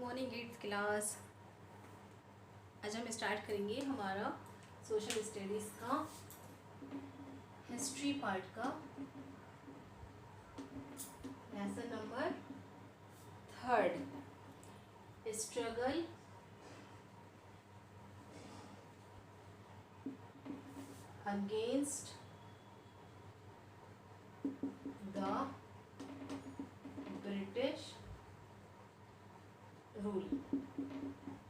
Morning 8th class. आज हम start करेंगे हमारा सोशल स्टडीज़ का हिस्ट्री पार्ट का lesson number 3, struggle against the British rule.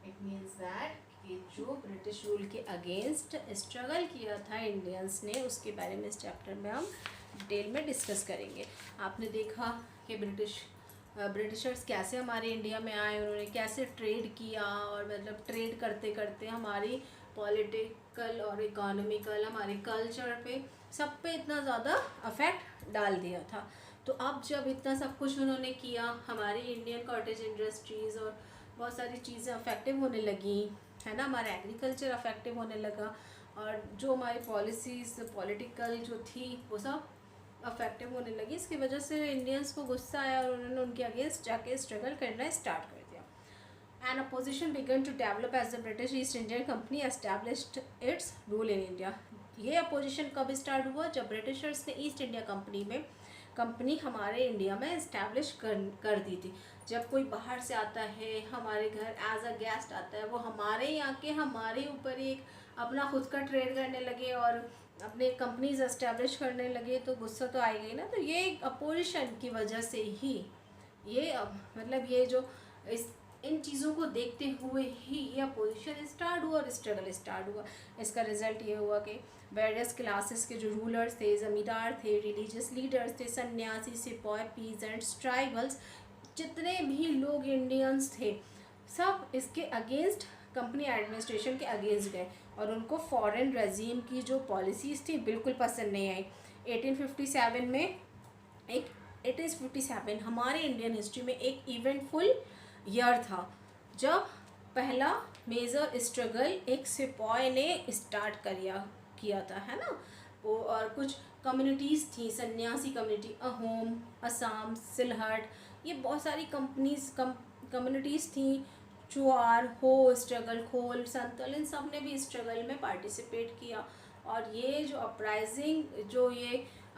It means that कि जो ब्रिटिश रूल के अगेंस्ट स्ट्रगल किया था इंडियंस ने, उसके बारे में इस चैप्टर में हम डिटेल में डिस्कस करेंगे। आपने देखा कि ब्रिटिशर्स कैसे हमारे इंडिया में आए, उन्होंने कैसे ट्रेड किया और मतलब ट्रेड करते करते हमारी पॉलिटिकल और इकोनॉमिकल, हमारे कल्चर पे, सब पे इतना ज़्यादा अफेक्ट डाल दिया था। तो अब जब इतना सब कुछ उन्होंने किया, हमारी इंडियन कॉटेज इंडस्ट्रीज़ और बहुत सारी चीज़ें अफेक्टिव होने लगी, है ना, हमारा एग्रीकल्चर अफेक्टिव होने लगा और जो हमारी पॉलिसीज़ पॉलिटिकल जो थी वो सब अफेक्टिव होने लगी। इसकी वजह से इंडियंस को गुस्सा आया और उन्होंने उनके अगेंस्ट जाके स्ट्रगल करना स्टार्ट कर दिया। An opposition began to develop as the British East Indian company established its rule in India. ये अपोजिशन कब स्टार्ट हुआ? जब ब्रिटिशर्स ने ईस्ट इंडिया कंपनी हमारे इंडिया में इस्टेब्लिश कर दी थी। जब कोई बाहर से आता है हमारे घर एज अ गेस्ट आता है, वो हमारे यहाँ के हमारे ऊपर एक अपना खुद का ट्रेड करने लगे और अपने कंपनीज एस्टेब्लिश करने लगे, तो गुस्सा तो आएगा ही ना। तो ये अपोजिशन की वजह से ही ये मतलब ये जो इन चीज़ों को देखते हुए ही ये अपोजिशन स्टार्ट हुआ और स्ट्रगल स्टार्ट हुआ। इसका रिजल्ट ये हुआ कि वेरियस क्लासेस के जो रूलर्स थे, ज़मींदार थे, रिलीजियस लीडर्स थे, सन्यासी, सिपाही, पीजेंट्स, ट्राइबल्स, जितने भी लोग इंडियंस थे, सब इसके अगेंस्ट कंपनी एडमिनिस्ट्रेशन के अगेंस्ट गए और उनको फॉरेन रेजीम की जो पॉलिसीज़ थी बिल्कुल पसंद नहीं आई। 1857 में 1857 हमारे इंडियन हिस्ट्री में एक इवेंटफुल ईयर था, जब पहला मेजर स्ट्रगल एक सिपाही ने स्टार्ट किया था, है ना। वो और कुछ कम्युनिटीज़ थी, सन्यासी कम्युनिटी, अहोम, असम, सिलहट, ये बहुत सारी कम्युनिटीज़ थी। चुआर, हो, स्ट्रगल, खोल, संतल, इन सब ने भी स्ट्रगल में पार्टिसिपेट किया। और ये जो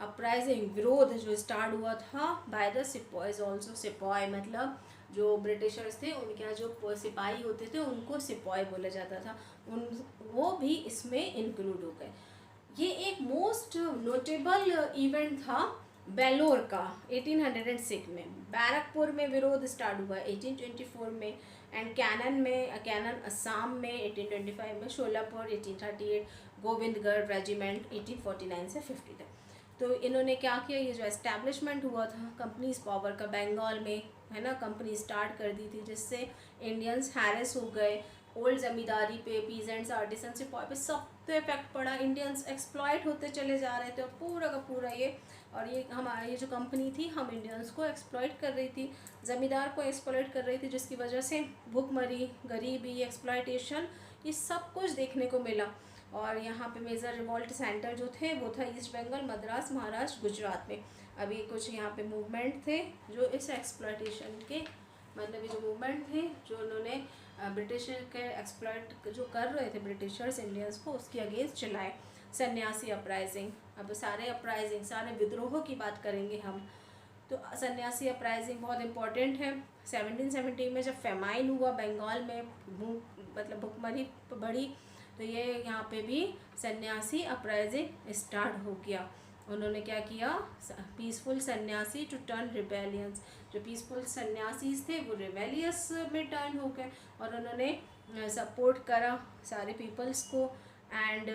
अपराइजिंग विरोध जो स्टार्ट हुआ था बाय द सिपाहीज ऑल्सो। सिपाही मतलब जो ब्रिटिशर्स थे, उनके यहाँ जो सिपाही होते थे उनको सिपाही बोला जाता था, वो भी इसमें इंक्लूड हो गए। ये एक मोस्ट नोटेबल इवेंट था बेलोर का 1806 में। बैरकपुर में विरोध स्टार्ट हुआ 1824 में, एंड कैनन असम में 1825 में, शोलापुर 1838, गोविंदगढ़ रेजिमेंट 1849 से 50 तक। तो इन्होंने क्या किया, ये जो एस्टैब्लिशमेंट हुआ था कंपनीज पावर का बंगाल में, है ना, कंपनी स्टार्ट कर दी थी, जिससे इंडियंस हैरेस हो गए। ओल्ड ज़मींदारी पे, पीजेंट्स, आर्टिसन, सिपाही पे सब पे इफेक्ट पड़ा। इंडियंस एक्सप्लॉइट होते चले जा रहे थे और पूरा का पूरा ये हमारी ये जो कंपनी थी, हम इंडियंस को एक्सप्लॉइट कर रही थी, ज़मींदार को एक्सप्लॉइट कर रही थी, जिसकी वजह से भूखमरी, गरीबी, एक्सप्लॉइटेशन, ये सब कुछ देखने को मिला। और यहाँ पे मेजर रिवॉल्ट सेंटर जो थे वो था ईस्ट बंगाल, मद्रास, महाराष्ट्र, गुजरात में। अभी कुछ यहाँ पे मूवमेंट थे जो इस एक्सप्लॉइटेशन के, मतलब ये जो मूवमेंट थे जो उन्होंने ब्रिटिश के एक्सप्लॉइट जो कर रहे थे ब्रिटिशर्स इंडियंस को, उसके अगेंस्ट चलाए। सन्यासी अपराइजिंग, अब सारे विद्रोहों की बात करेंगे हम। तो सन्यासी अपराइजिंग बहुत इम्पॉर्टेंट है। 1770 में जब फेमाइन हुआ बंगाल में, मतलब भुखमरी बढ़ी, तो ये यहाँ पे भी सन्यासी अपराइजिंग स्टार्ट हो गया। उन्होंने क्या किया, पीसफुल सन्यासी टू टर्न रिबेलियंस, जो पीसफुल सन्यासीज थे वो रिबेलियस में टर्न हो गए और उन्होंने सपोर्ट करा सारे पीपल्स को एंड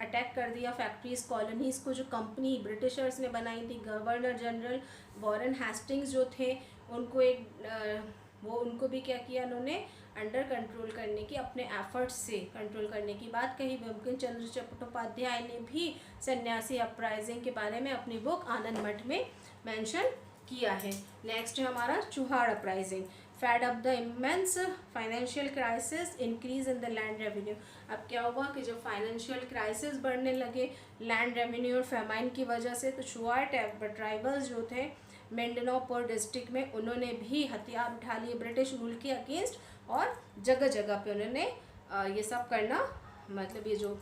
अटैक कर दिया फैक्ट्रीज़, कॉलोनीज़ को जो कंपनी ब्रिटिशर्स ने बनाई थी। गवर्नर जनरल वॉरेन हेस्टिंग्स जो थे, उनको भी क्या किया, उन्होंने अंडर कंट्रोल करने की, अपने एफर्ट्स से कंट्रोल करने की बात कही। बंकिम चंद्र चट्टोपाध्याय ने भी सन्यासी अपराइजिंग के बारे में अपनी बुक आनंद मठ में मेंशन किया है। नेक्स्ट है हमारा Chuar uprising, fed up the immense financial crisis, increase in the land revenue. अब क्या हुआ कि जब फाइनेंशियल क्राइसिस बढ़ने लगे लैंड रेवेन्यू और फेमाइन की वजह से, तो चुहाड़ ट्राइबल्स जो थे मिंडनापुर डिस्ट्रिक्ट में, उन्होंने भी हथियार उठा लिए ब्रिटिश रूल के अगेंस्ट, और जगह जगह पे उन्होंने ये सब करना, मतलब ये जो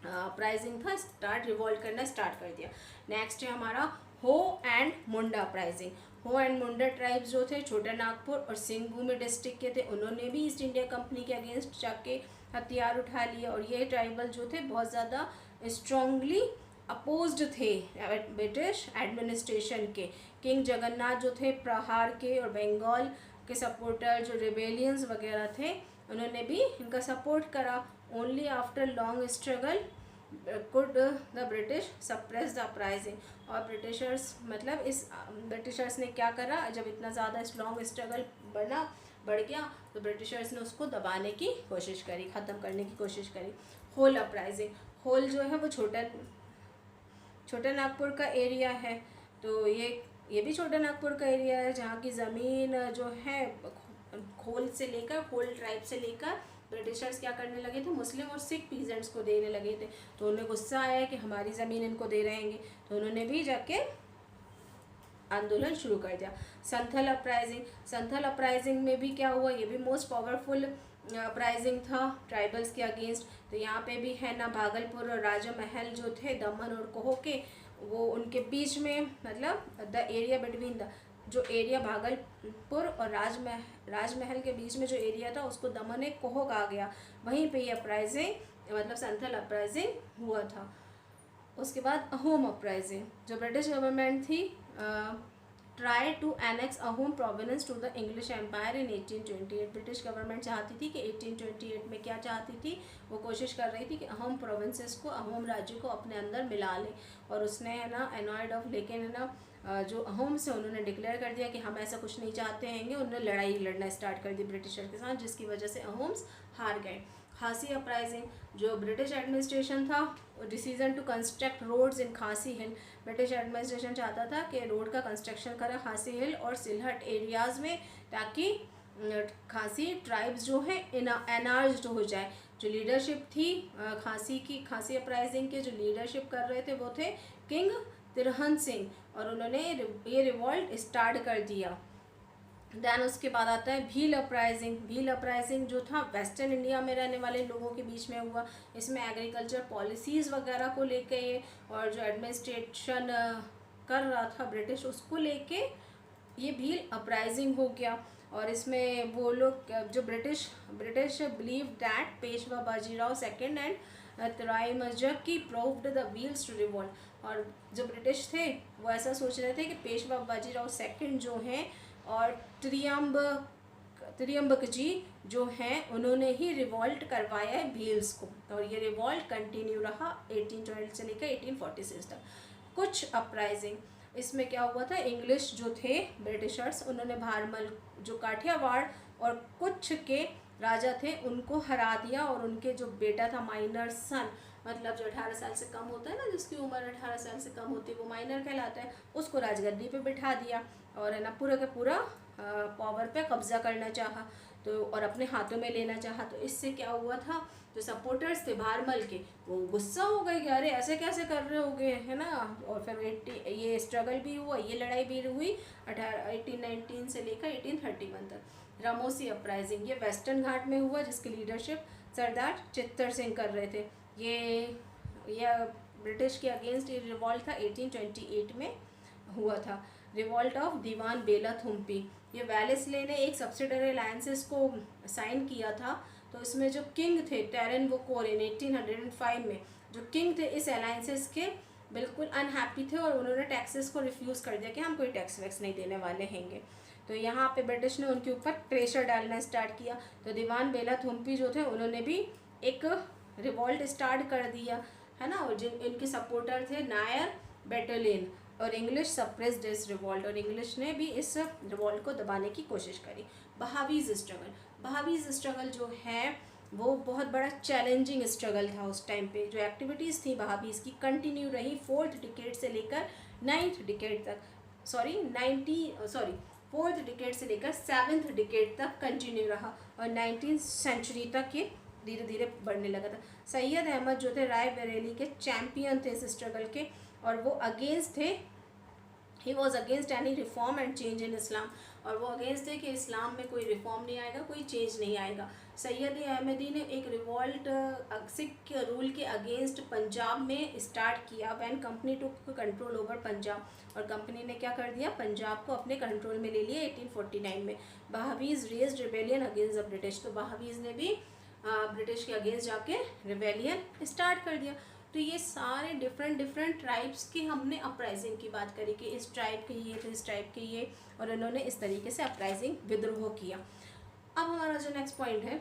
अपराइजिंग था स्टार्ट, रिवॉल्ट करना स्टार्ट कर दिया। नेक्स्ट है हमारा हो एंड मुंडा अपराइजिंग। हो एंड मुंडा ट्राइब्स जो थे छोटा नागपुर और सिंहभूमि डिस्ट्रिक्ट के थे, उन्होंने भी ईस्ट इंडिया कंपनी के अगेंस्ट जाके हथियार उठा लिए, और ये ट्राइबल जो थे बहुत ज़्यादा स्ट्रांगली अपोज्ड थे ब्रिटिश एडमिनिस्ट्रेशन के। किंग जगन्नाथ जो थे प्रहार के और बंगाल के सपोर्टर जो रिबेलियंस वगैरह थे, उन्होंने भी इनका सपोर्ट करा। Only after long struggle could the British suppress the uprising. और ब्रिटिशर्स, मतलब इस ब्रिटिशर्स ने क्या करा, जब इतना ज़्यादा लॉन्ग स्ट्रगल बढ़ गया, तो ब्रिटिशर्स ने उसको दबाने की कोशिश करी, ख़त्म करने की कोशिश करी। होल अपराइजिंग, होल जो है वो छोटा नागपुर का एरिया है, तो ये भी छोटा नागपुर का एरिया है, जहाँ की ज़मीन जो है होल से लेकर, होल ट्राइब से लेकर ब्रिटिशर्स क्या करने लगे थे, मुस्लिम और सिख पीजेंट्स को देने लगे थे। तो उन्हें गुस्सा आया कि हमारी ज़मीन इनको दे रहेंगे, तो उन्होंने भी जाके आंदोलन शुरू कर दिया। संथल अपराइजिंग, संथल अपराइजिंग में भी क्या हुआ, ये भी मोस्ट पावरफुल अपराइजिंग था ट्राइबल्स के अगेंस्ट। तो यहाँ पे भी है ना, भागलपुर और राजमहल जो थे दमन और कोह के, वो उनके बीच में, मतलब द एरिया बिटवीन द, जो एरिया भागलपुर और राजमहल के बीच में जो एरिया था उसको दमन एक कोह कहा गया, वहीं पे ये अपराइजिंग, मतलब संथल अपराइजिंग हुआ था। उसके बाद अहोम अपराइजिंग, जो ब्रिटिश गवर्नमेंट थी try to annex Ahom province to the English empire in 1828। British government चाहती थी कि 1828 में क्या चाहती थी, वो कोशिश कर रही थी कि अहोम प्रोविंसेस को, अहोम राज्य को अपने अंदर मिला ले। और उसने है ना एनॉयड ऑफ, लेकिन है ना जो अहोम से उन्होंने डिक्लेयर कर दिया कि हम ऐसा कुछ नहीं चाहते हैंगे। उन्होंने लड़ाई लड़ना स्टार्ट कर दी ब्रिटिशर के साथ, जिसकी वजह से अहोम्स हार गए। खासी अपराइजिंग, जो ब्रिटिश एडमिनिस्ट्रेशन था, decision to construct roads in Khasi hill. British administration चाहता था कि रोड का कंस्ट्रक्शन करें खासी हिल और सिलहट एरियाज़ में, ताकि खासी ट्राइब्स जो है एनार्ज्ड हो जाए। जो लीडरशिप थी खासी अपराइजिंग के जो लीडरशिप कर रहे थे वो थे किंग तिरहन सिंह, और उन्होंने ये रिवॉल्ट स्टार्ट कर दिया। देन उसके बाद आता है भील अपराइजिंग। भील अपराइजिंग जो था वेस्टर्न इंडिया में रहने वाले लोगों के बीच में हुआ। इसमें एग्रीकल्चर पॉलिसीज़ वगैरह को लेके और जो एडमिनिस्ट्रेशन कर रहा था ब्रिटिश, उसको लेके ये भील अपराइजिंग हो गया। और इसमें वो लोग जो British believe that Peshwa Bajirao second and तराईमजग की proved the wheels to revolt. और जो ब्रिटिश थे वो ऐसा सोच रहे थे कि पेशवा बाजीराव सेकेंड जो हैं और त्रियम्बक जी जो हैं, उन्होंने ही रिवॉल्ट करवाया है भील्स को, और ये रिवॉल्ट कंटिन्यू रहा 1812 से लेकर 1846 तक। कुछ अपराइजिंग, इसमें क्या हुआ था, इंग्लिश जो थे ब्रिटिशर्स, उन्होंने भारमल जो काठियावाड़ और कुछ के राजा थे उनको हरा दिया, और उनके जो बेटा था माइनर सन, मतलब जो 18 साल से कम होता है ना, जिसकी उम्र 18 साल से कम होती है वो माइनर कहलाता है, उसको राजगद्दी पे बिठा दिया, और है ना पूरा का पूरा पावर पे कब्जा करना चाहा, तो और अपने हाथों में लेना चाहा। तो इससे क्या हुआ था, जो सपोर्टर्स थे भारमल के, वो गुस्सा हो गए कि अरे ऐसे कैसे कर रहे होगे, है ना। और फिर ये स्ट्रगल भी हुआ, ये लड़ाई भी हुई 1819 से लेकर 1831 तक। रामोसी अपराइजिंग, ये वेस्टर्न घाट में हुआ, जिसकी लीडरशिप सरदार चित्तर सिंह कर रहे थे। ये ब्रिटिश के अगेंस्ट ये रिवॉल्ट था, 1828 में हुआ था। रिवॉल्ट ऑफ दीवान बेला थुम्पी, ये वेलेस्ले ने एक सब्सिडरी अलायंसेस को साइन किया था। तो इसमें जो किंग थे टेरन वोकोर इन 1805 में, जो किंग थे इस अलायंसेस के बिल्कुल अनहैप्पी थे, और उन्होंने टैक्सेस को रिफ्यूज़ कर दिया कि हम कोई टैक्स वैक्स नहीं देने वाले हैंगे। तो यहाँ पे ब्रिटिश ने उनके ऊपर प्रेशर डालना स्टार्ट किया। तो दीवान बेला थुम्पी जो थे उन्होंने भी एक रिवॉल्ट स्टार्ट कर दिया, है ना। और जिन इनके सपोर्टर थे नायर बैटलियन, और इंग्लिश सप्रेस दिस रिवॉल्ट, और इंग्लिश ने भी इस रिवॉल्ट को दबाने की कोशिश करी। बहावीज स्ट्रगल जो है वो बहुत बड़ा चैलेंजिंग स्ट्रगल था उस टाइम पे। जो एक्टिविटीज़ थी बहावीज की कंटिन्यू रही 4th डिकेड से लेकर 9th डिकेड तक। फोर्थ डिकेड से लेकर सेवन्थ डिकेड तक कंटिन्यू रहा और 19th सेंचुरी तक ये धीरे धीरे बढ़ने लगा था। सैयद अहमद जो थे राय बरेली के चैम्पियन थे इस स्ट्रगल के, और वो अगेंस्ट थे, he was against any reform and change in Islam, और वो अगेंस्ट थे कि इस्लाम में कोई रिफॉर्म नहीं आएगा, कोई चेंज नहीं आएगा। सैयद अहमदी ने एक रिवॉल्ट सिख रूल के अगेंस्ट पंजाब में स्टार्ट किया when company took control over Punjab, और कंपनी ने क्या कर दिया, पंजाब को अपने कंट्रोल में ले लिया 1849 में। Wahhabis raised rebellion against the British, तो बहावीज ने भी ब्रिटिश के अगेंस्ट जाके रिबेलियन स्टार्ट कर दिया। तो ये सारे डिफरेंट ट्राइब्स की हमने अपराइजिंग की बात करी कि इस ट्राइब के ये थे, इस ट्राइब के ये, और इन्होंने इस तरीके से अपराइजिंग विद्रोह किया। अब हमारा जो नेक्स्ट पॉइंट है,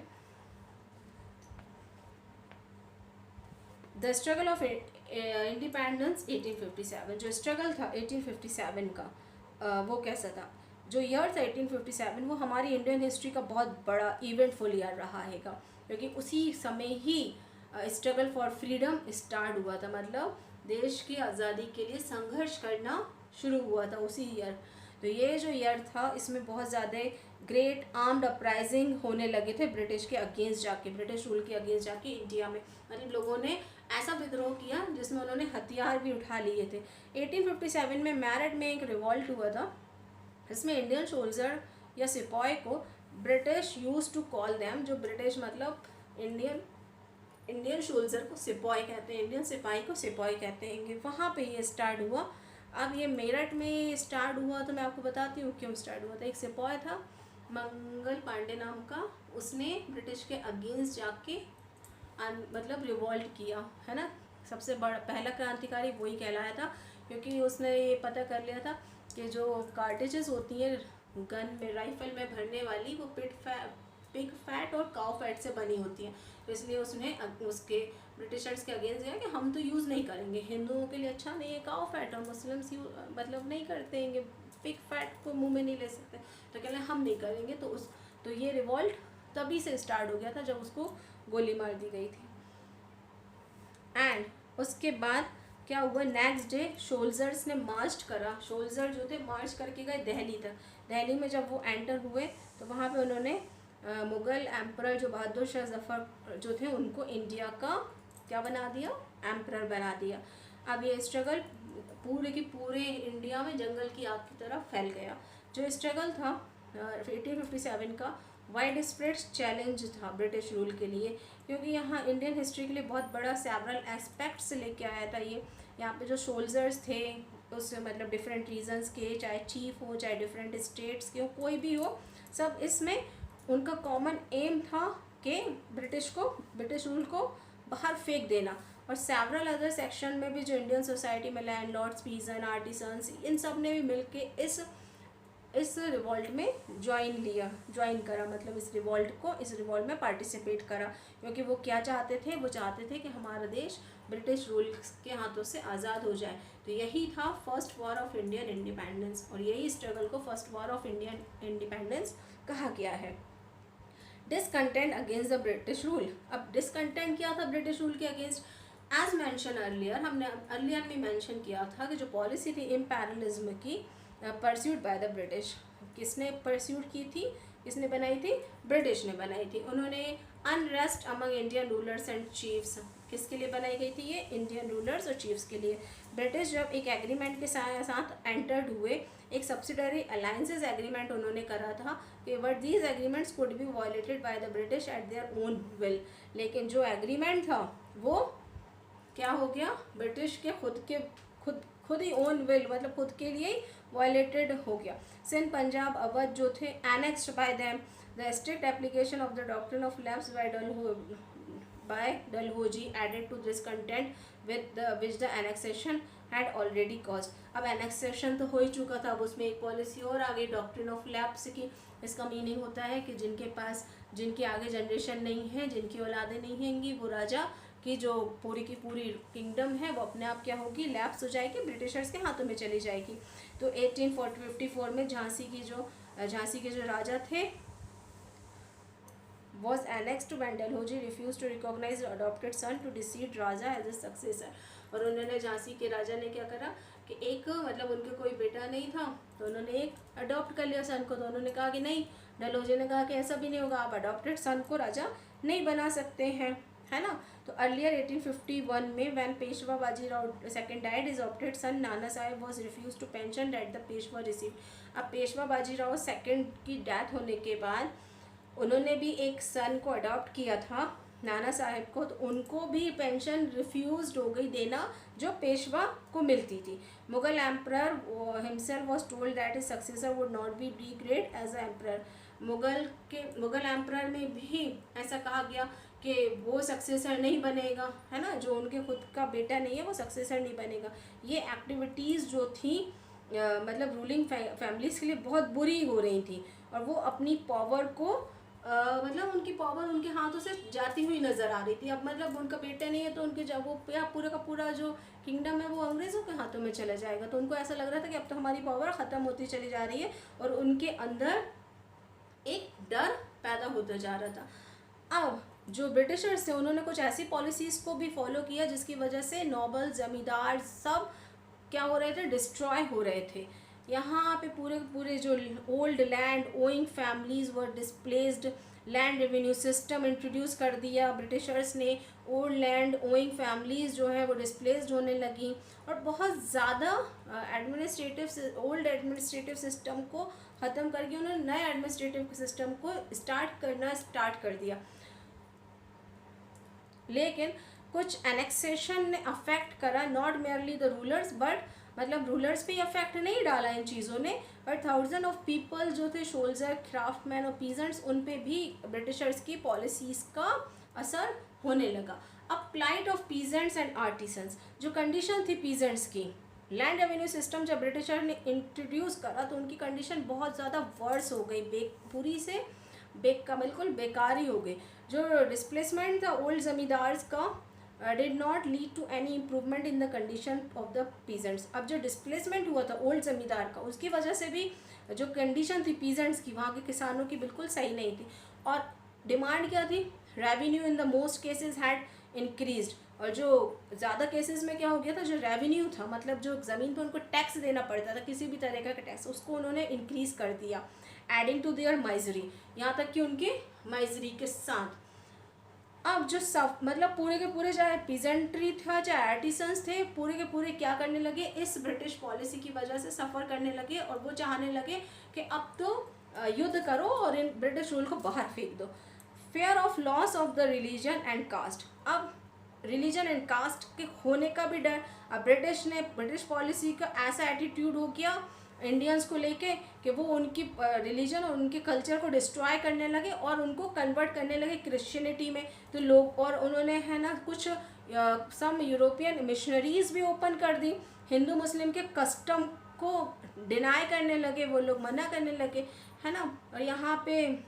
द स्ट्रगल ऑफ इंडिपेंडेंस 1857। जो स्ट्रगल था 1857 का वो कैसा था, जो ईयर था 1857 वो हमारी इंडियन हिस्ट्री का बहुत बड़ा इवेंटफुल ईयर रहा हैगा, क्योंकि उसी समय ही स्ट्रगल फॉर फ्रीडम स्टार्ट हुआ था, मतलब देश की आज़ादी के लिए संघर्ष करना शुरू हुआ था उसी ईयर। तो ये जो ईयर था इसमें बहुत ज़्यादा ग्रेट आर्म्ड अपराइजिंग होने लगे थे ब्रिटिश के अगेंस्ट जाके, ब्रिटिश रूल के अगेंस्ट जाके इंडिया में, मतलब लोगों ने ऐसा विद्रोह किया जिसमें उन्होंने हथियार भी उठा लिए थे। 1857 में मेरठ में एक रिवॉल्ट हुआ था, इसमें इंडियन सोल्जर या सिपाही को British use to call them, जो ब्रिटिश मतलब इंडियन सोल्जर को सिपाही कहते हैं, इंडियन सिपाही को सिपाही कहते हैं, वहाँ पे ये स्टार्ट हुआ। अब ये मेरठ में स्टार्ट हुआ तो मैं आपको बताती हूँ क्यों स्टार्ट हुआ था। एक सिपाही था मंगल पांडे नाम का, उसने ब्रिटिश के अगेंस्ट जाके मतलब रिवॉल्ट किया, है ना। सबसे बड़ा पहला क्रांतिकारी वही कहलाया था, क्योंकि उसने ये पता कर लिया था कि जो कार्टेजेस होती हैं गन में, राइफल में भरने वाली, वो पिग फैट और काउ फैट से बनी होती हैं, तो इसलिए उसने उसके ब्रिटिशर्स के अगेंस्ट दिया कि हम तो यूज़ नहीं करेंगे, हिंदुओं के लिए अच्छा नहीं है काउ फैट, और मुस्लिम्स मतलब नहीं करते हैं, पिग फैट को मुंह में नहीं ले सकते, तो कहते हैं हम नहीं करेंगे। तो ये रिवॉल्ट तभी से स्टार्ट हो गया था जब उसको गोली मार दी गई थी। एंड उसके बाद क्या हुआ, नेक्स्ट डे सोल्जर्स ने मार्च करा, सोल्जर जो थे मार्च करके गए दिल्ली तक। दिल्ली में जब वो एंटर हुए तो वहाँ पे उन्होंने मुग़ल एम्परर जो बहादुर शाह जफ़र जो थे उनको इंडिया का क्या बना दिया, एम्परर बना दिया। अब ये स्ट्रगल पूरे की पूरे इंडिया में जंगल की आग की तरह फैल गया। जो स्ट्रगल था 1857 का वाइड स्प्रेड चैलेंज था ब्रिटिश रूल के लिए, क्योंकि यहाँ इंडियन हिस्ट्री के लिए बहुत बड़ा सेवरल एस्पेक्ट्स लेके आया था ये। यहाँ पे जो सोल्जर्स थे उस मतलब डिफरेंट रीजन्स के, चाहे चीफ हो चाहे डिफरेंट स्टेट्स के हो, कोई भी हो, सब इसमें उनका कॉमन एम था कि ब्रिटिश रूल को बाहर फेंक देना। और सेवरल अदर सेक्शन में भी जो इंडियन सोसाइटी में लैंडलॉर्ड्स, पीजन, आर्टिसंस, इन सब ने भी मिलके इस रिवॉल्ट में ज्वाइन करा, मतलब इस रिवॉल्ट में पार्टिसिपेट करा, क्योंकि वो क्या चाहते थे, वो चाहते थे कि हमारा देश ब्रिटिश रूल के हाथों से आज़ाद हो जाए। तो यही था first war of Indian independence, और यही स्ट्रगल को first war of Indian independence कहा गया है। Discontent against the British rule. अब डिसकंटेंट क्या था ब्रिटिश रूल के अगेंस्ट, एज मैंशन अर्लियर, हमने अर्लियर में मैंशन किया था कि जो पॉलिसी थी इम्पेरियलिज्म की परस्यूड बाय द ब्रिटिश, किसने परस्यूड की थी, किसने बनाई थी, ब्रिटिश ने बनाई थी। उन्होंने unrest among Indian rulers and chiefs, किसके लिए बनाई गई थी ये, इंडियन रूलर्स और चीफ्स के लिए। ब्रिटिश जब एक एग्रीमेंट के साथ एंटर्ड हुए, एक सब्सिडरी अलायंसेस एग्रीमेंट उन्होंने करा था कि but these agreements could be violated bye the British eight their own will, लेकिन जो एग्रीमेंट था वो क्या हो गया, ब्रिटिश के खुद ही ओन विल, मतलब खुद के लिए वायलेटेड हो गया। सिंध, पंजाब, अवध जो थे annexed by them, the strict application of the doctrine of lapse by Dalhousie added to this content which the annexation had already caused. अब एनेक्सेशन तो हो ही चुका था, अब उसमें एक पॉलिसी और आ गई डॉक्ट्रिन ऑफ लैप्स की। इसका मीनिंग होता है कि जिनके आगे जनरेशन नहीं है, जिनकी औलादें नहीं हैंगी, वो राजा की जो पूरी की पूरी किंगडम है वो अपने आप क्या होगी, लैप्स हो जाएगी, ब्रिटिशर्स के हाथों में चली जाएगी। तो 1854 में झांसी के जो राजा थे was annexed when Dalhousie refused to recognize the adopted son to decede Raja as his successor। और उन्होंने झांसी के राजा ने क्या करा, कि एक मतलब उनके कोई बेटा नहीं था तो उन्होंने एक अडॉप्ट कर लिया सन को। तो उन्होंने कहा कि नहीं, डलहौजी ने कहा कि ऐसा भी नहीं होगा, आप अडॉप्टेड सन को राजा नहीं बना सकते हैं, है ना। तो अर्लियर 1851 में when Peshwa Bajirao second died, his adopted son Nana Saheb was refuse to pension that the Peshwa receive. अब पेशवा बाजीराव सेकंड की डेथ होने के बाद उन्होंने भी एक सन को अडॉप्ट किया था, नाना साहेब को, तो उनको भी पेंशन रिफ्यूज हो गई देना जो पेशवा को मिलती थी। Mughal emperor himself was told that his successor would not be degrade as a emperor. Mughal emperor में भी ऐसा कहा गया कि वो सक्सेसर नहीं बनेगा, है ना, जो उनके खुद का बेटा नहीं है वो सक्सेसर नहीं बनेगा। ये एक्टिविटीज़ जो थी मतलब रूलिंग फैमिलीज़ के लिए बहुत बुरी हो रही थी और वो अपनी पावर को मतलब उनकी पावर उनके हाथों से जाती हुई नज़र आ रही थी। अब मतलब उनका बेटा नहीं है तो उनके जब वो पूरा का पूरा जो किंगडम है वो अंग्रेज़ों के हाथों में चला जाएगा। तो उनको ऐसा लग रहा था कि अब तो हमारी पावर ख़त्म होती चली जा रही है और उनके अंदर एक डर पैदा होता जा रहा था। अब जो ब्रिटिशर्स थे उन्होंने कुछ ऐसी पॉलिसीज़ को भी फॉलो किया जिसकी वजह से नोबल, ज़मींदार सब क्या हो रहे थे, डिस्ट्रॉय हो रहे थे। यहाँ पे पूरे जो old land owing families were displaced, land revenue system introduce कर दिया ब्रिटिशर्स ने। ओल्ड लैंड ओइंग फैमिलीज़ जो है वो डिस्प्लेस्ड होने लगी और बहुत ज़्यादा ओल्ड एडमिनिस्ट्रेटिव सिस्टम को ख़त्म करके उन्होंने नए एडमिनिस्ट्रेटिव सिस्टम को स्टार्ट कर दिया। लेकिन कुछ एनेक्सेशन ने अफेक्ट करा not merely the rulers but मतलब रूलर्स पे अफेक्ट नहीं डाला इन चीज़ों ने, बट थाउजेंड ऑफ पीपल जो थे सोल्जर, क्राफ्टमैन और पीजेंट्स, उन पे भी ब्रिटिशर्स की पॉलिसीज़ का असर होने लगा। अब plight of peasants and artisans, जो कंडीशन थी पीजेंट्स की, लैंड रेवेन्यू सिस्टम जब ब्रिटिशर ने इंट्रोड्यूस करा तो उनकी कंडीशन बहुत ज़्यादा वर्स हो गई, पूरी से बिल्कुल बेकारी हो गई। जो डिस्प्लेसमेंट था ओल्ड ज़मींदार्स का did not lead to any improvement in the condition of the peasants. अब जो डिस्प्लेसमेंट हुआ था ओल्ड ज़मींदार का, उसकी वजह से भी जो कंडीशन थी पीजेंट्स की, वहाँ के किसानों की बिल्कुल सही नहीं थी। और डिमांड क्या थी, revenue in the most cases had increased. और जो ज़्यादा केसेस में क्या हो गया था, जो रेवेन्यू था मतलब जो ज़मीन पर उनको टैक्स देना पड़ता था किसी भी तरह का टैक्स, उसको उन्होंने इंक्रीज़ कर दिया, एडिंग टू देयर माइजरी, यहाँ तक कि उनके माइजरी के साथ। अब जो सब मतलब पूरे के पूरे चाहे पीजेंट्री था चाहे आर्टिसंस थे, पूरे के पूरे क्या करने लगे, इस ब्रिटिश पॉलिसी की वजह से सफ़र करने लगे और वो चाहने लगे कि अब तो युद्ध करो और इन ब्रिटिश रूल को बाहर फेंक दो। Fear of loss of the religion and caste, अब रिलीजन एंड कास्ट के होने का भी डर। अब ब्रिटिश पॉलिसी का ऐसा एटीट्यूड हो गया इंडियंस को लेके कि वो उनकी रिलीजन और उनके कल्चर को डिस्ट्रॉय करने लगे और उनको कन्वर्ट करने लगे क्रिश्चियनिटी में। तो लोग और उन्होंने है ना कुछ सम यूरोपियन मिशनरीज़ भी ओपन कर दी, हिंदू मुस्लिम के कस्टम को डिनाई करने लगे, वो लोग मना करने लगे, है ना। और यहाँ पे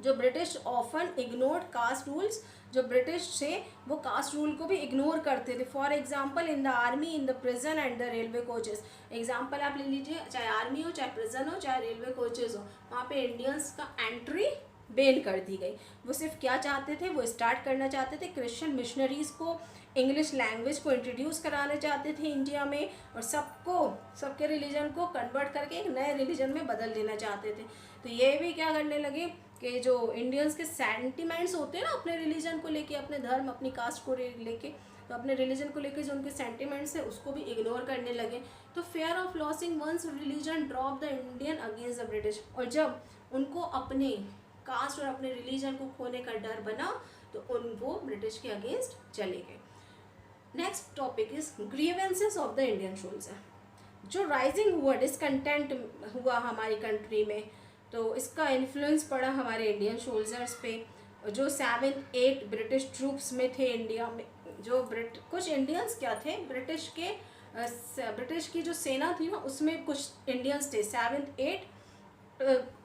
जो British often ignored caste rules, जो ब्रिटिश थे वो कास्ट रूल को भी इग्नोर करते थे। For example in the army, in the prison and the railway coaches. Example आप ले लीजिए, चाहे आर्मी हो, चाहे प्रिजन हो, चाहे रेलवे कोचेस हो, वहाँ पे इंडियंस का एंट्री बैन कर दी गई। वो सिर्फ क्या चाहते थे, वो स्टार्ट करना चाहते थे क्रिश्चियन मिशनरीज़ को, इंग्लिश लैंग्वेज को इंट्रोड्यूस कराना चाहते थे इंडिया में और सबके रिलीजन को कन्वर्ट करके एक नए रिलीजन में बदल देना चाहते थे। तो ये भी क्या करने लगे कि जो इंडियंस के सेंटिमेंट्स होते हैं ना अपने रिलीजन को लेके, अपने धर्म अपनी कास्ट को लेके, तो अपने रिलीजन को लेके जो उनके सेंटिमेंट्स है उसको भी इग्नोर करने लगे। तो fear of losing one's religion drop the Indian against the British, और जब उनको अपने कास्ट और अपने रिलीजन को खोने का डर बना तो वो ब्रिटिश के अगेंस्ट चले गए। Next topic is grievances of the Indian soldier. जो राइजिंग हुआ, डिसकंटेंट हुआ हमारी कंट्री में, तो इसका इन्फ्लुएंस पड़ा हमारे इंडियन सोल्जर्स पे। जो 7-8 ब्रिटिश ट्रूप्स में थे इंडिया में, जो कुछ इंडियंस क्या थे, ब्रिटिश की जो सेना थी ना उसमें कुछ इंडियंस थे। 7-8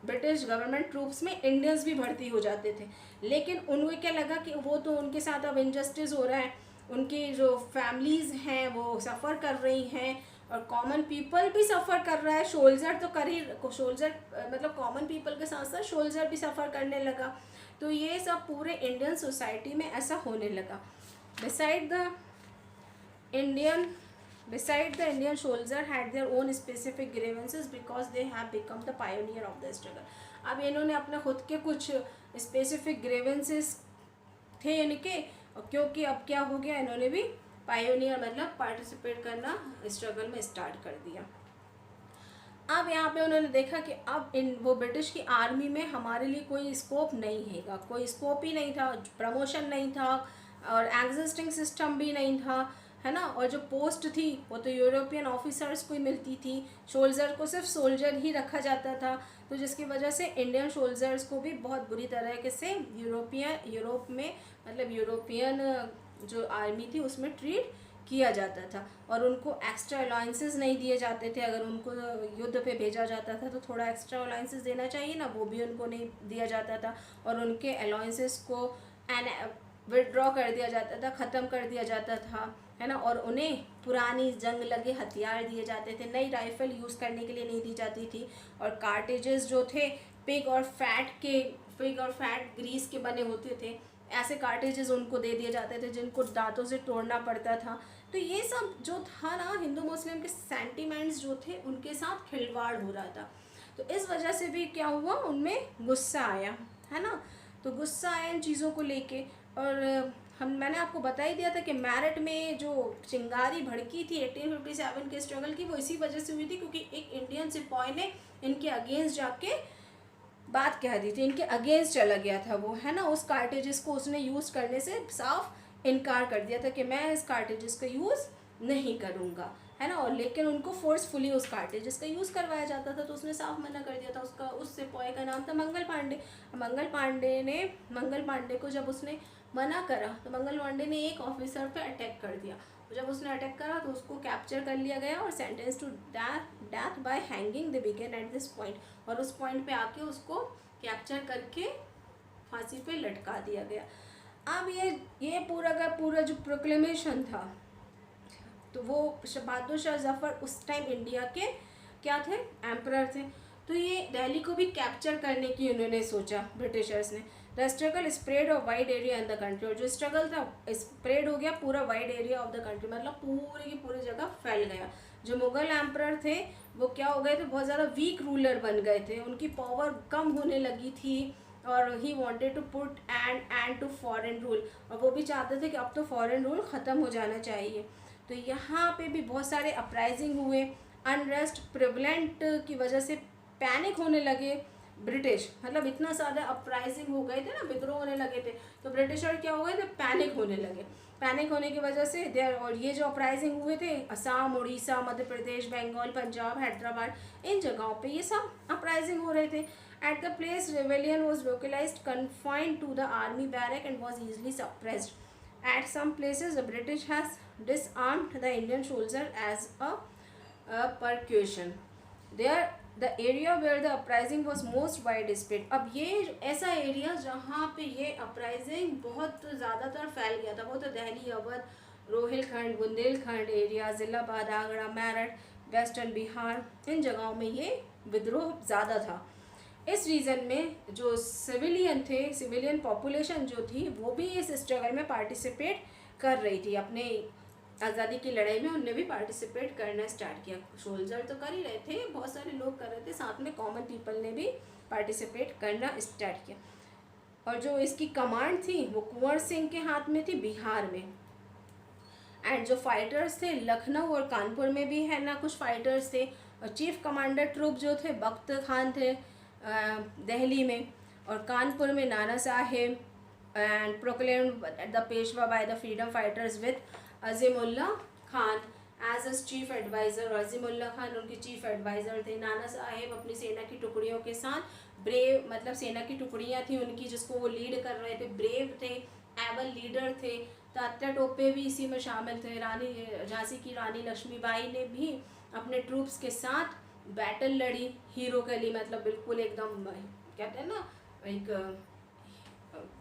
ब्रिटिश गवर्नमेंट ट्रूप्स में इंडियंस भी भर्ती हो जाते थे, लेकिन उनको क्या लगा कि वो तो उनके साथ अब इनजस्टिस हो रहा है, उनकी जो फैमिलीज़ हैं वो सफ़र कर रही हैं और कॉमन पीपल भी सफ़र कर रहा है। सोल्जर तो सोल्जर मतलब कॉमन पीपल के साथ साथ सोल्जर भी सफ़र करने लगा। तो ये सब पूरे इंडियन सोसाइटी में ऐसा होने लगा। Beside the Indian Besides, the Indian soldier had their own specific grievances because they have become the pioneer of the struggle. अब इन्होंने अपने खुद के कुछ स्पेसिफिक ग्रेवेंसेस थे इनके, क्योंकि अब क्या हो गया, इन्होंने भी पायोनियर मतलब पार्टिसिपेट करना स्ट्रगल में स्टार्ट कर दिया। अब यहाँ पे उन्होंने देखा कि अब इन वो ब्रिटिश की आर्मी में हमारे लिए कोई स्कोप नहीं हैगा, कोई स्कोप ही नहीं था, प्रमोशन नहीं था और एग्जिस्टिंग सिस्टम भी नहीं था, है ना। और जो पोस्ट थी वो तो यूरोपियन ऑफिसर्स को ही मिलती थी, सोल्जर को सिर्फ सोल्जर ही रखा जाता था। तो जिसकी वजह से इंडियन सोल्जर्स को भी बहुत बुरी तरीके से यूरोप में मतलब यूरोपियन जो आर्मी थी उसमें ट्रीट किया जाता था और उनको एक्स्ट्रा अलाउंसेस नहीं दिए जाते थे। अगर उनको युद्ध पे भेजा जाता था तो थोड़ा एक्स्ट्रा अलाउंसेस देना चाहिए ना, वो भी उनको नहीं दिया जाता था और उनके अलाउंसेस को विड्रॉ कर दिया जाता था, ख़त्म कर दिया जाता था, है ना। और उन्हें पुरानी जंग लगे हथियार दिए जाते थे, नई राइफ़ल यूज़ करने के लिए नहीं दी जाती थी। और कार्टेजेस जो थे पिग और फैट ग्रीस के बने होते थे, ऐसे कार्टेजेस उनको दे दिए जाते थे जिनको दांतों से तोड़ना पड़ता था। तो ये सब जो था ना, हिंदू मुस्लिम के सेंटिमेंट्स जो थे उनके साथ खिलवाड़ हो रहा था। तो इस वजह से भी क्या हुआ, उनमें गुस्सा आया, है ना। तो गुस्सा आया इन चीज़ों को लेके। और मैंने आपको बता ही दिया था कि मेरठ में जो चिंगारी भड़की थी 1857 के स्ट्रगल की, वो इसी वजह से हुई थी क्योंकि एक इंडियन सिपाही ने इनके अगेंस्ट जाके बात कह दी थी, इनके अगेंस्ट चला गया था वो, है ना। उस कार्टेजेस को उसने यूज़ करने से साफ इनकार कर दिया था कि मैं इस कार्टेजेस का यूज़ नहीं करूँगा, है ना। और लेकिन उनको फोर्सफुली उस कार्टेजेस का यूज़ करवाया जाता था तो उसने साफ मना कर दिया था। उसका उस सिपाही का नाम था मंगल पांडे को जब उसने मना करा तो मंगल पांडे ने एक ऑफिसर पे अटैक कर दिया। जब उसने अटैक करा तो उसको कैप्चर कर लिया गया और sentence to death by hanging the began at this point. और उस पॉइंट पे आके उसको कैप्चर करके फांसी पे लटका दिया गया। अब ये पूरा का पूरा जो प्रोक्लेमेशन था, तो वो बहादुर शाह जफ़र उस टाइम इंडिया के क्या थे, एम्परर थे। तो ये दिल्ली को भी कैप्चर करने की उन्होंने सोचा ब्रिटिशर्स ने। The struggle spread of wide area in the country, और जो स्ट्रगल था स्प्रेड हो गया पूरा wide area of the country, मतलब पूरी की पूरी जगह फैल गया। जो मुगल एम्परर थे वो क्या हो गए थे, बहुत ज़्यादा वीक रूलर बन गए थे, उनकी पावर कम होने लगी थी और he wanted to put end to foreign rule, और वो भी चाहते थे कि अब तो फॉरेन रूल ख़त्म हो जाना चाहिए। तो यहाँ पे भी बहुत सारे अपराइजिंग हुए, अनरेस्ट प्रिवलेंट की वजह से पैनिक होने लगे ब्रिटिश, मतलब इतना ज़्यादा अपराइजिंग हो गए थे ना, विद्रोह होने लगे थे, तो ब्रिटिशर क्या हो गए थे, पैनिक होने लगे। पैनिक होने की वजह से और ये जो अपराइजिंग हुए थे असम, उड़ीसा, मध्य प्रदेश, बंगाल, पंजाब, हैदराबाद, इन जगहों पे ये सब अपराइजिंग हो रहे थे। At the place rebellion was localised confined to the army barrack and was easily suppressed. At some places, the British has disarmed the Indian soldier as a precaution. There, the area where the uprising was most widespread. अब ये ऐसा area जहाँ पे ये uprising बहुत ज़्यादातर फैल गया था वो तो दिल्ली, अवध, रोहिलखंड, बुंदेलखंड एरिया, जिलाबाद, आगरा, मेरठ, वेस्टर्न बिहार, इन जगहों में ये विद्रोह ज़्यादा था। इस रीज़न में जो सिविलियन थे, सिविलियन पॉपुलेशन जो थी वो भी इस स्ट्रगल में पार्टिसिपेट कर रही थी, अपने आज़ादी की लड़ाई में उनने भी पार्टिसिपेट करना स्टार्ट किया। सोल्जर तो कर ही रहे थे, बहुत सारे लोग कर रहे थे, साथ में कॉमन पीपल ने भी पार्टिसिपेट करना स्टार्ट किया। और जो इसकी कमांड थी वो कुंवर सिंह के हाथ में थी बिहार में। एंड जो फाइटर्स थे लखनऊ और कानपुर में भी है ना कुछ फाइटर्स थे, और चीफ कमांडर ट्रूप जो थे बख्त खान थे दिल्ली में, और कानपुर में Nana Saheb and proclaimed the Peshwa by the freedom fighters with Azimullah Khan as a chief adviser. और अजीमुल्ला खान उनके चीफ एडवाइज़र थे। नाना साहेब अपनी सेना की टुकड़ियों के साथ ब्रेव, मतलब सेना की टुकड़ियाँ थी उनकी जिसको वो लीड कर रहे थे, ब्रेव थे, एबल लीडर थे। तात्या टोपे भी इसी में शामिल थे। रानी झांसी की रानी लक्ष्मीबाई ने भी अपने ट्रूप्स के साथ बैटल लड़ी, हीरो के लिए, मतलब बिल्कुल एकदम कहते हैं ना एक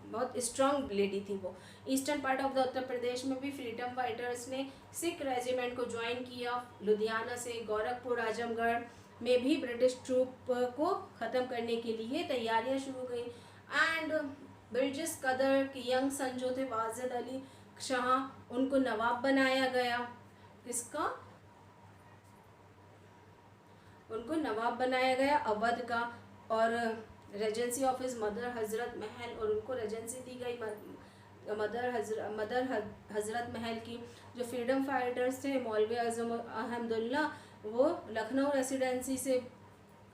बहुत स्ट्रॉन्ग लेडी थी वो। Eastern part of the Uttar Pradesh में भी फ्रीडम फाइटर्स ने सिख रेजिमेंट को ज्वाइन किया। लुधियाना से गोरखपुर, आजमगढ़ में भी ब्रिटिश ट्रूप को ख़त्म करने के लिए तैयारियां शुरू गई। एंड ब्रिटिश कदर के यंग सन जो थे वाजिद अली शाह, उनको नवाब बनाया गया, किसका, उनको नवाब बनाया गया अवध का, और रेजेंसी ऑफ हिज मदर हज़रत महल, और उनको रेजेंसी दी गई मदर हज़रत महल की। जो फ्रीडम फाइटर्स थे मौलवी आज़म अहमदुल्ला, वो लखनऊ रेसिडेंसी से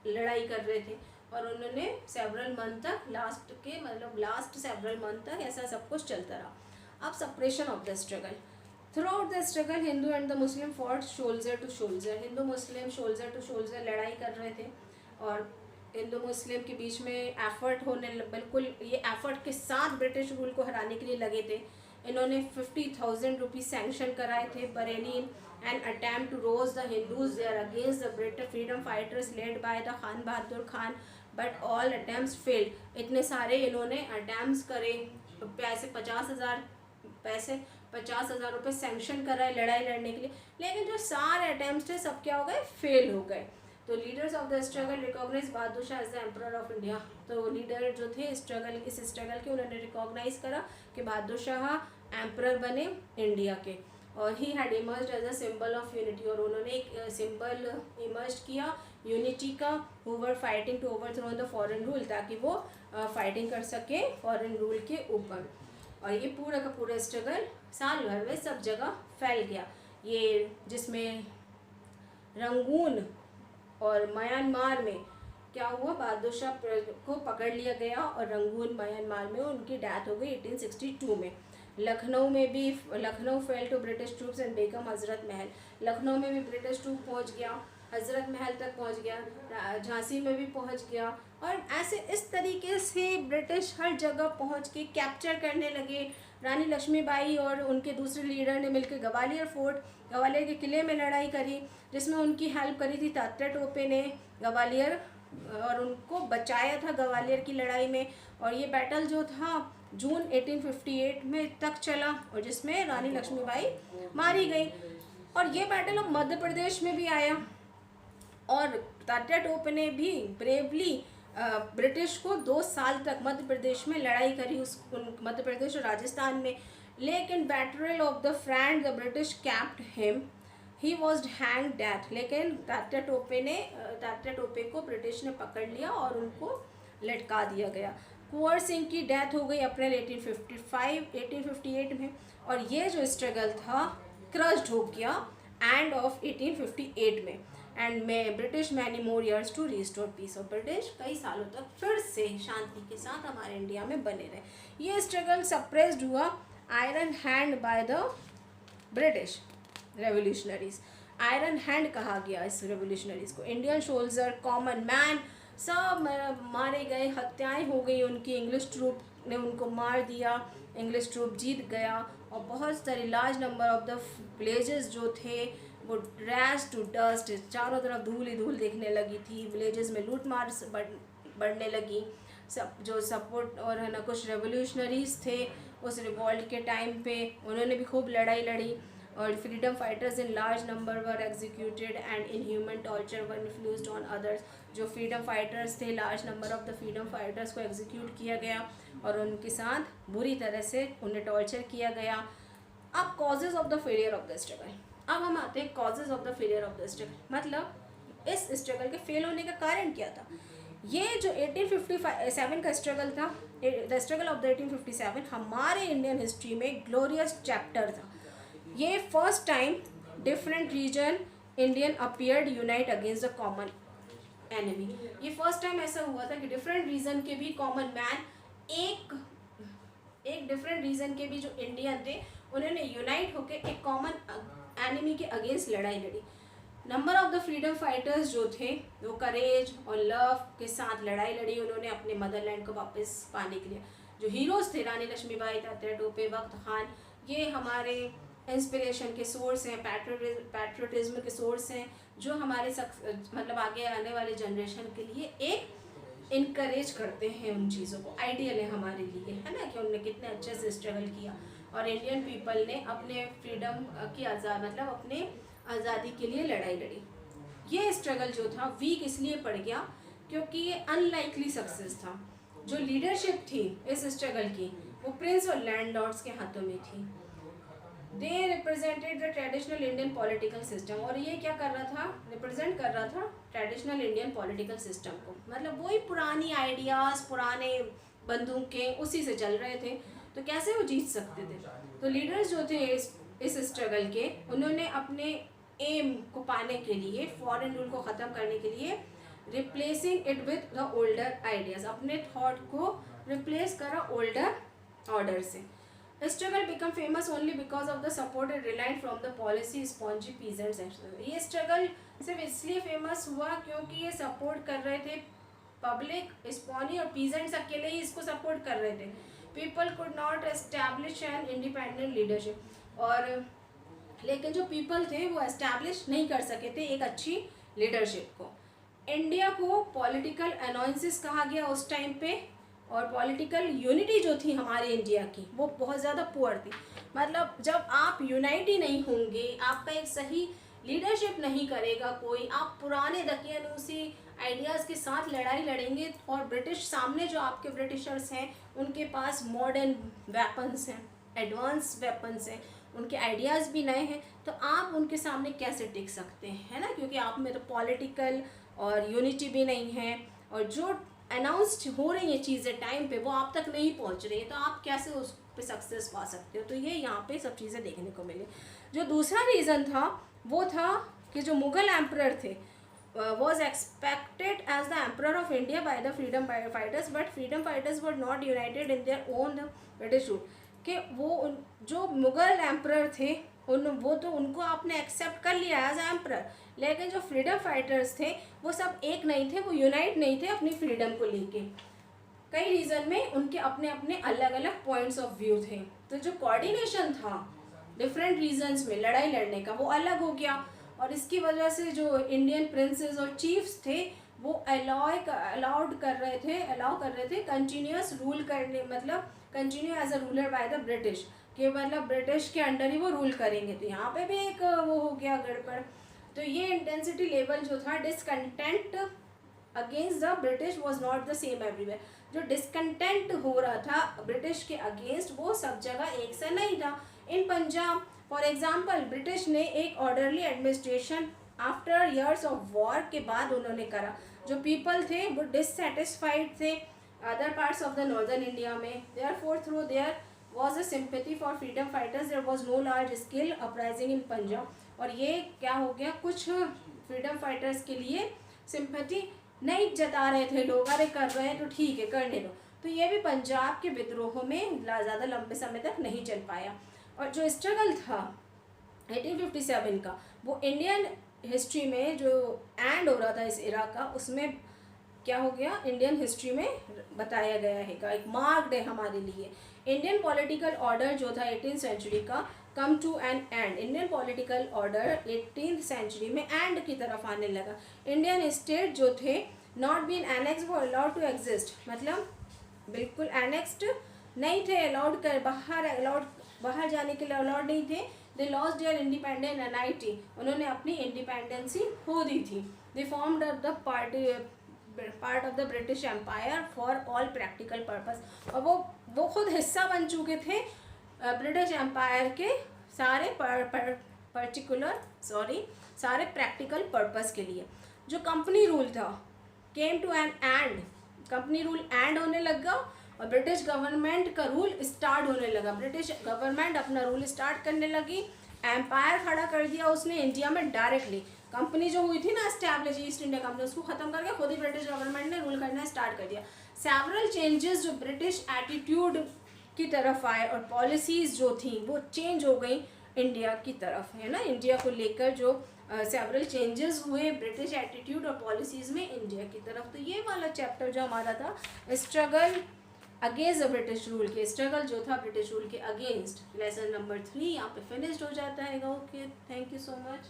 लड़ाई कर रहे थे, और उन्होंने सेवरल मंथ तक लास्ट सेवरल मंथ तक ऐसा सब कुछ चलता रहा। अब suppression of the struggle. Throughout the struggle Hindu and the Muslim fought soldier to soldier. Hindu Muslim soldier to soldier लड़ाई कर रहे थे, और हिंदू मुस्लिम के बीच में एफर्ट होने, बिल्कुल ये एफर्ट के साथ ब्रिटिश रूल को हराने के लिए लगे थे। इन्होंने 50,000 रुपीज़ सैंक्शन कराए थे। Bareilly an attempt to rouse the Hindus there against the British freedom fighters led by the Khan Bahadur Khan, but all attempts failed. इतने सारे इन्होंने अटैम्प्ट्स करे, पैसे 50,000 रुपये सैंक्शन कराए लड़ाई लड़ने के लिए, लेकिन जो सारे अटैम्प्ट्स थे सब क्या हो गए, फेल हो गए। तो leaders of the struggle recognise Bahadur Shah as the emperor of India. तो लीडर जो थे इस स्ट्रगल के, उन्होंने रिकॉग्नाइज करा कि बहादुर शाह एम्परर बने इंडिया के, और he had emerged as a symbol of unity, और उन्होंने एक सिंबल इमर्ज किया यूनिटी का, who were fighting to overthrow the foreign rule, ताकि वो फाइटिंग कर सके फॉरेन रूल के ऊपर। और ये पूरा का पूरा स्ट्रगल साल भर में सब जगह फैल गया। ये जिसमें रंगून और म्यांमार में क्या हुआ, बहादुर शाह को पकड़ लिया गया, और रंगून म्यांमार में उनकी डेथ हो गई 1862 में। Lucknow fell to British troops and Begum Hazrat Mahal. Lucknow में भी ब्रिटिश ट्रूप पहुंच गया, हज़रत महल तक पहुंच गया, झांसी में भी पहुंच गया, और ऐसे इस तरीके से ब्रिटिश हर जगह पहुंच के कैप्चर करने लगे। रानी लक्ष्मीबाई और उनके दूसरे लीडर ने मिलकर ग्वालियर के किले में लड़ाई करी, जिसमें उनकी हेल्प करी थी तात्या टोपे ने ग्वालियर, और उनको बचाया था ग्वालियर की लड़ाई में। और ये बैटल जो था जून 1858 में तक चला, और जिसमें रानी लक्ष्मीबाई मारी गई। और ये बैटल अब मध्य प्रदेश में भी आया, और तात्या टोपे ने भी ब्रेवली ब्रिटिश को 2 साल तक मध्य प्रदेश में लड़ाई करी, मध्य प्रदेश और राजस्थान में। लेकिन battle of the friend the British kept him, he was hang death. लेकिन तात्या टोपे को ब्रिटिश ने पकड़ लिया और उनको लटका दिया गया। कुंवर सिंह की डेथ हो गई अप्रैल 1858 में, और ये जो स्ट्रगल था क्रश्ड हो गया एंड ऑफ 1858 में। And British many more years to restore peace. और ब्रिटिश कई सालों तक फिर से शांति के साथ हमारे इंडिया में बने रहे। ये स्ट्रगल सप्रेस्ड हुआ iron hand bye the British revolutionaries. Iron hand कहा गया इस रेवोल्यूशनरीज को। इंडियन सोल्जर, कॉमन मैन सब मारे गए, हत्याएं हो गई उनकी। इंग्लिश ट्रूप ने उनको मार दिया, इंग्लिश ट्रूप जीत गया, और बहुत सारे large number of the villages जो थे वो रैश टू डस्ट। चारों तरफ धूल ही धूल दिखने लगी थी। विलेजेस में लूट मार बढ़ने लगी। सब जो सपोर्ट और है ना कुछ रेवोल्यूशनरीज थे उस रिवॉल्ट के टाइम पे, उन्होंने भी खूब लड़ाई लड़ी। और freedom fighters in large number were executed and inhuman torture were infused on others. जो फ्रीडम फाइटर्स थे, large number of the freedom fighters को एग्जीक्यूट किया गया और उनके साथ बुरी तरह से उन्हें टॉर्चर किया गया। अब causes of the failure of the struggle. अब हम आते हैं causes of the failure of the struggle, मतलब इस स्ट्रगल के फेल होने का कारण क्या था। ये जो 1857 का स्ट्रगल था, द स्ट्रगल ऑफ द 1857 हमारे इंडियन हिस्ट्री में ग्लोरियस चैप्टर था। ये first time different region Indian appeared unite against the common enemy. ये फर्स्ट टाइम ऐसा हुआ था कि डिफरेंट रीजन के भी कॉमन मैन, एक डिफरेंट रीजन के भी जो इंडियन थे उन्होंने यूनाइट होकर एक कॉमन एनिमी के अगेंस्ट लड़ाई लड़ी। Number of the freedom fighters जो थे वो करेज और लव के साथ लड़ाई लड़ी उन्होंने अपने मदरलैंड को वापस पाने के लिए। जो हीरोज़ थे रानी लक्ष्मीबाई, तात्या टोपे, वक्त खान, ये हमारे इंस्पिरेशन के सोर्स हैं, पैट्रियटिज्म के सोर्स हैं, जो हमारे मतलब आगे आने वाले जनरेशन के लिए एक इनकरेज करते हैं उन चीज़ों को। आइडियल है हमारे लिए, है ना, कि उन्होंने कितने अच्छे से स्ट्रगल किया और इंडियन पीपल ने अपने फ्रीडम की मतलब अपने आज़ादी के लिए लड़ाई लड़ी। ये स्ट्रगल जो था वीक इसलिए पड़ गया क्योंकि ये अनलाइकली सक्सेस था। जो लीडरशिप थी इस स्ट्रगल की वो प्रिंस और लैंडलॉर्ड्स के हाथों में थी। They represented the traditional Indian political system, और ये क्या कर रहा था, रिप्रेजेंट कर रहा था ट्रेडिशनल इंडियन पॉलिटिकल सिस्टम को, मतलब वही पुरानी आइडियाज़, पुराने बंदूकें उसी से चल रहे थे, तो कैसे वो जीत सकते थे। तो लीडर्स जो थे इस स्ट्रगल के, उन्होंने अपने एम को पाने के लिए, फॉरेन रूल को ख़त्म करने के लिए, replacing it with the older ideas, अपने थॉट को रिप्लेस करा ओल्डर ऑर्डर से। Struggle become famous only because of the support and reliant from the policy spongy peasants. ये स्ट्रगल सिर्फ इसलिए फेमस हुआ क्योंकि ये सपोर्ट कर रहे थे पब्लिक, स्पॉनी और पीजेंट्स अकेले ही इसको सपोर्ट कर रहे थे। People could not establish an independent leadership, और लेकिन जो पीपल थे वो एस्टैब्लिश नहीं कर सके थे एक अच्छी लीडरशिप को। इंडिया को पॉलिटिकल अनॉइंसेस कहा गया उस टाइम पे, और पॉलिटिकल यूनिटी जो थी हमारे इंडिया की वो बहुत ज़्यादा पुअर थी। मतलब जब आप यूनाइट ही नहीं होंगे, आपका एक सही लीडरशिप नहीं करेगा कोई, आप पुराने दकियानूसी आइडियाज़ के साथ लड़ाई लड़ेंगे, और ब्रिटिश सामने जो आपके ब्रिटिशर्स हैं उनके पास मॉडर्न वेपन्स हैं, एडवांस वेपन्स हैं, उनके आइडियाज़ भी नए हैं, तो आप उनके सामने कैसे टिक सकते हैं, है ना, क्योंकि आप में तो पॉलिटिकल और यूनिटी भी नहीं है, और जो अनाउंस्ड हो रही है चीज़ें टाइम पे वो आप तक नहीं पहुंच रही है, तो आप कैसे उस पे सक्सेस पा सकते हो। तो ये यहाँ पे सब चीज़ें देखने को मिली। जो दूसरा रीज़न था वो था कि जो मुग़ल एम्परर थे was expected as the emperor of India by the freedom fighters, but freedom fighters were not united in their own British rule। कि वो जो मुग़ल एम्परर थे वो तो उनको आपने एक्सेप्ट कर लिया एज एम्परर, लेकिन जो फ्रीडम फाइटर्स थे वो सब एक नहीं थे, वो यूनाइट नहीं थे अपनी फ्रीडम को लेके। कई रीज़न में उनके अपने अपने अलग अलग पॉइंट्स ऑफ व्यू थे, तो जो कोऑर्डिनेशन था डिफरेंट रीजन्स में लड़ाई लड़ने का वो अलग हो गया, और इसकी वजह से जो इंडियन प्रिंसेस और चीफ्स थे वो अलाउ कर रहे थे कंटिन्यूस रूल करने, मतलब continue as a ruler by the British, कि मतलब ब्रिटिश के अंडर ही वो रूल करेंगे। तो यहाँ पे भी एक वो हो गया गड़बड़। तो ये इंटेंसिटी लेवल जो था discontent against the British was not the same everywhere. जो डिसकंटेंट हो रहा था ब्रिटिश के अगेंस्ट वो सब जगह एक सा नहीं था। इन पंजाब फॉर एग्जांपल ब्रिटिश ने एक orderly administration after years of war के बाद उन्होंने करा। जो पीपल थे वो डिससेटिस्फाइड थे other parts of the northern India में, therefore through there was a sympathy for freedom fighters, there was no large scale uprising in Punjab. और ये क्या हो गया, कुछ फ्रीडम फाइटर्स के लिए सिंपैथी नहीं जता रहे थे लोग, अरे कर रहे हैं तो ठीक है करने दो। तो ये भी पंजाब के विद्रोह में ज़्यादा लंबे समय तक नहीं चल पाया। और जो स्ट्रगल था 1857 का वो इंडियन हिस्ट्री में जो एंड हो रहा था इस इरा का, उसमें क्या हो गया इंडियन हिस्ट्री में बताया गया है, का एक मार्क्ड है हमारे लिए। इंडियन पॉलिटिकल ऑर्डर जो था 18th सेंचुरी का come to an end. Indian political order 18th century में एंड की तरफ आने लगा। इंडियन स्टेट जो थे नॉट बीन एनेक्स वो अलाउड टू एग्जिस्ट, मतलब बिल्कुल एनेक्स्ड नहीं थे, अलाउड कर बाहर जाने के लिए अलाउड नहीं थे। They lost their independent entity, उन्होंने अपनी इंडिपेंडेंसी खो दी थी। They formed the part of the British empire for all practical purpose, और वो खुद हिस्सा बन चुके थे ब्रिटिश एम्पायर के सारे सारे प्रैक्टिकल पर्पस के लिए। जो कंपनी रूल था came to an end, company rule end होने लगा और ब्रिटिश गवर्नमेंट का रूल स्टार्ट होने लगा। ब्रिटिश गवर्नमेंट अपना रूल स्टार्ट करने लगी, एम्पायर खड़ा कर दिया उसने इंडिया में डायरेक्टली। कंपनी जो हुई थी ना एस्टैब्लिश ईस्ट इंडिया कंपनी, उसको ख़त्म करके खुद ही ब्रिटिश गवर्नमेंट ने रूल करना स्टार्ट कर दिया। सेवरल चेंजेस जो ब्रिटिश एटीट्यूड की तरफ आए और पॉलिसीज़ जो थी वो चेंज हो गई इंडिया की तरफ, है ना। इंडिया को लेकर जो सेवरल चेंजेस हुए ब्रिटिश एटीट्यूड और पॉलिसीज़ में इंडिया की तरफ। तो ये वाला चैप्टर जो हमारा था struggle against the British rule के, स्ट्रगल जो था ब्रिटिश रूल के अगेंस्ट, लेसन नंबर 3 यहाँ पे फिनिश्ड हो जाता है। Okay, thank you so much.